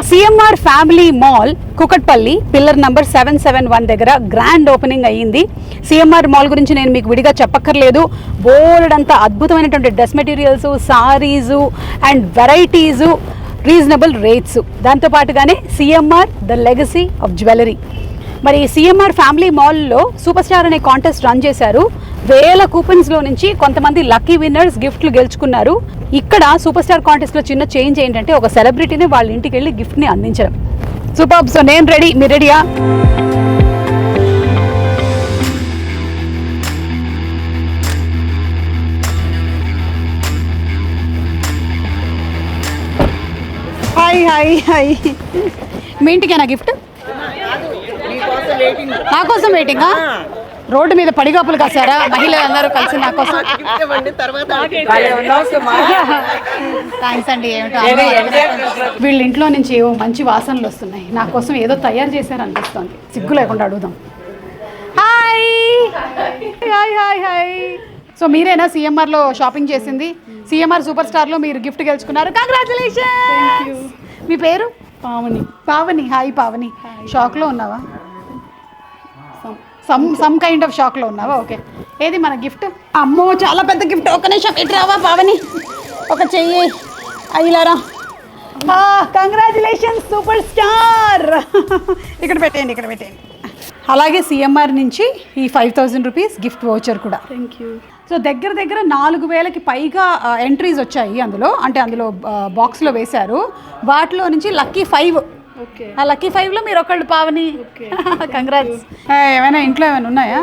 CMR family mall Kukatpally pillar number 771 దగ్గర grand opening అయ్యింది. CMR mall గురించి నేను మీకు విడిగా చెప్పక్కర్లేదు. బోల్డంత అద్భుతమైనటువంటి dress materials, sarees and varieties, reasonable rates, దాంతోపాటుగానే CMR the legacy of jewellery. మరి సిఎంఆర్ ఫ్యామిలీ మాల్లో సూపర్ స్టార్ అనే కాంటెస్ట్ రన్ చేశారు. వేల కూపన్స్లో నుంచి కొంతమంది లక్కీ విన్నర్స్ గిఫ్ట్లు గెలుచుకున్నారు. ఇక్కడ సూపర్ స్టార్ కాంటెస్ట్లో చిన్న చేంజ్ ఏంటంటే ఒక సెలబ్రిటీని వాళ్ళ ఇంటికి వెళ్ళి గిఫ్ట్ని అందించడం. సూపర్. సో నేను రెడీ, మీరు రెడీయా? Hi hi hi. మీ ఇంటికేనా గిఫ్ట్? నా కోసం వెయిటింగా? రోడ్డు మీద పడిగాపులు కాసారా మహిళలందరూ కలిసి నా కోసం? థ్యాంక్స్ అండి. ఏమిటో వీళ్ళ ఇంట్లో నుంచి ఏవో మంచి వాసనలు వస్తున్నాయి. నా కోసం ఏదో తయారు చేశారు అనిపిస్తుంది. సిగ్గు లేకుండా అడుగుదాం. Hi hi hi hi. So మీరేనా సిఎంఆర్లో షాపింగ్ చేసింది? సిఎంఆర్ సూపర్ స్టార్లో మీరు గిఫ్ట్ గెలుచుకున్నారు. కంగ్రాచులేషన్స్. మీ పేరు? పావని. పావని. హాయ్ పావని. షాక్లో ఉన్నావా? సమ్ కైండ్ ఆఫ్ షాక్లో ఉన్నావా? ఓకే. ఏది మన గిఫ్ట్? అమ్మో చాలా పెద్ద గిఫ్ట్. ఒక నిమిషం ఇటు రావా పావని, ఒక చెయ్యి అయ్యిలారా. Congratulations super star. ఇక్కడ పెట్టేయండి, ఇక్కడ పెట్టేయండి. అలాగే సిఎంఆర్ నుంచి ఈ 5000 రూపీస్ గిఫ్ట్ వోచర్ కూడా. Thank you. సో దగ్గర దగ్గర 4000కి పైగా ఎంట్రీస్ వచ్చాయి అందులో. అంటే అందులో బాక్స్లో వేశారు. వాటిలో నుంచి లక్కీ 5. ఆ లక్కీ 5లో మీరు ఒకళ్ళు పావని. కంగ్రాట్స్. ఏమైనా ఇంట్లో ఏమైనా ఉన్నాయా?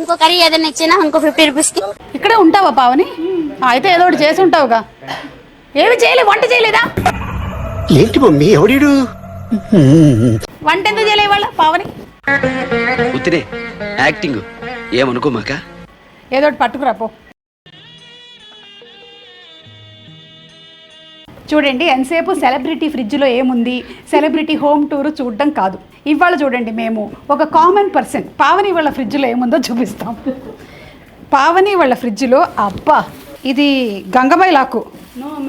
ఇంకో కర్రీ ఏదైనా ఇచ్చినా ఇంకో 50 రూపీస్కి. ఇక్కడే ఉంటావా పావని? అయితే ఏదో ఒకటి చేసి ఉంటావుగా. ఏమి చేయలేదు? వంట చేయలేదా? ఏంటి మమ్మీ ఎవడు? వంట ఎందుకు చేయలే వాళ్ళ పావని? ఉత్తినే యాక్టింగ్ ఏమనుకోమాక. ఏదో ఒకటి పట్టుకురాపో. చూడండి ఎంతసేపు సెలబ్రిటీ ఫ్రిడ్జ్లో ఏముంది, సెలబ్రిటీ హోమ్ టూర్ చూడడం కాదు. ఇవాళ చూడండి మేము ఒక కామన్ పర్సన్ పావని వాళ్ళ ఫ్రిడ్జ్లో ఏముందో చూపిస్తాం. పావని వాళ్ళ ఫ్రిడ్జ్లో అబ్బా ఇది గంగబాయిలాకు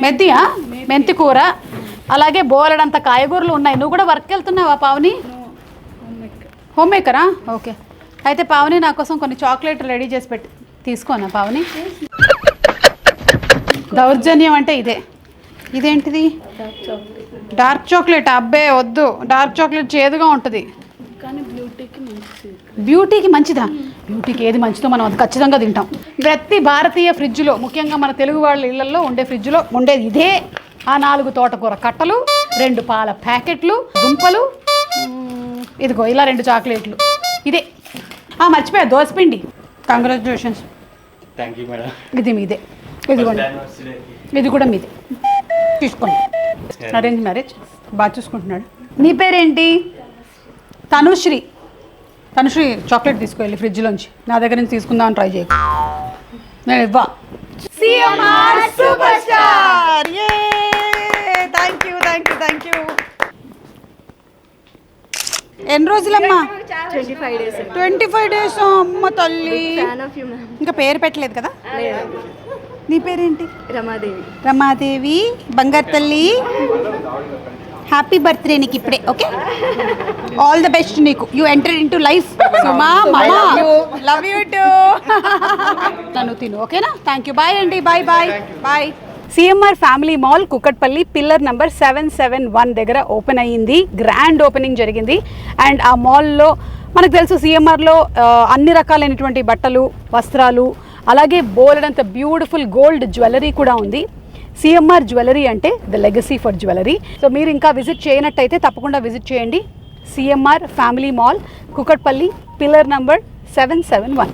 మెంతియా, మెంతి కూర, అలాగే బోలెడంత కాయగూరలు ఉన్నాయి. నువ్వు కూడా వర్క్ వెళ్తున్నావా పావని? హోమ్ మేకరా? ఓకే. అయితే పావని నా కోసం కొన్ని చాక్లెట్ రెడీ చేసి పెట్టి తీసుకోనా పావని? దౌర్జన్యం అంటే ఇదే. ఇదేంటిది? Dark chocolate. అబ్బే వద్దు, డార్క్ చాక్లెట్ చేదుగా ఉంటుంది. బ్యూటీకి మంచిదా? బ్యూటీకి ఏది మంచిదో మనం అది ఖచ్చితంగా తింటాం. ప్రతి భారతీయ ఫ్రిడ్జ్లో, ముఖ్యంగా మన తెలుగు వాళ్ళ ఇళ్లలో ఉండే ఫ్రిడ్జ్లో ఉండేది ఇదే. ఆ 4 తోటకూర కట్టలు, 2 పాల ప్యాకెట్లు, దుంపలు, ఇదిగో ఇలా 2 చాక్లెట్లు. ఇదే. మర్చిపోయా దోసపిండి. కంగ్రాచులేషన్స్. Thank you madam. ఇది మీదే. ఇదిగోండి, ఇది కూడా మీదే. తీసుకోండి. అరేంజ్ మ్యారేజ్ బాగా చూసుకుంటున్నాడు. నీ పేరేంటి? తనుశ్రీ. తనుశ్రీ చాక్లెట్ తీసుకెళ్ళి ఫ్రిడ్జ్లోంచి. నా దగ్గర నుంచి తీసుకుందామని ట్రై చేయకు. నేను ఇవ్వా. CMR super star. Thank you thank you thank you. ఎన్ని రోజులమ్మా? 25 days. 25 days. అమ్మ తల్లి. ఇంకా పేరు పెట్టలేదు కదా? నీ పేరేంటి? రమాదేవి. రమాదేవి. బంగారు తల్లి. హ్యాపీ బర్త్డే నీకు ఇప్పుడే. ఓకే, ఆల్ ద బెస్ట్ నీకు. You enter in to life. Suma మామా లవ్ యూ టు. నన్ను తిను. ఓకేనా? Thank you. బాయ్ అండి. Bye bye bye. CMR family mall Kukatpally pillar number 771 దగ్గర ఓపెన్ అయ్యింది. గ్రాండ్ ఓపెనింగ్ జరిగింది. అండ్ ఆ మాల్లో మనకు తెలుసు సిఎంఆర్లో అన్ని రకాలైనటువంటి బట్టలు, వస్త్రాలు, అలాగే బోలెడంత బ్యూటిఫుల్ గోల్డ్ జ్యువెలరీ కూడా ఉంది. సిఎంఆర్ జ్యువెలరీ అంటే the legacy for jewellery. So మీరు ఇంకా విజిట్ చేయనట్టయితే తప్పకుండా విజిట్ చేయండి. CMR family mall Kukatpally pillar number 771.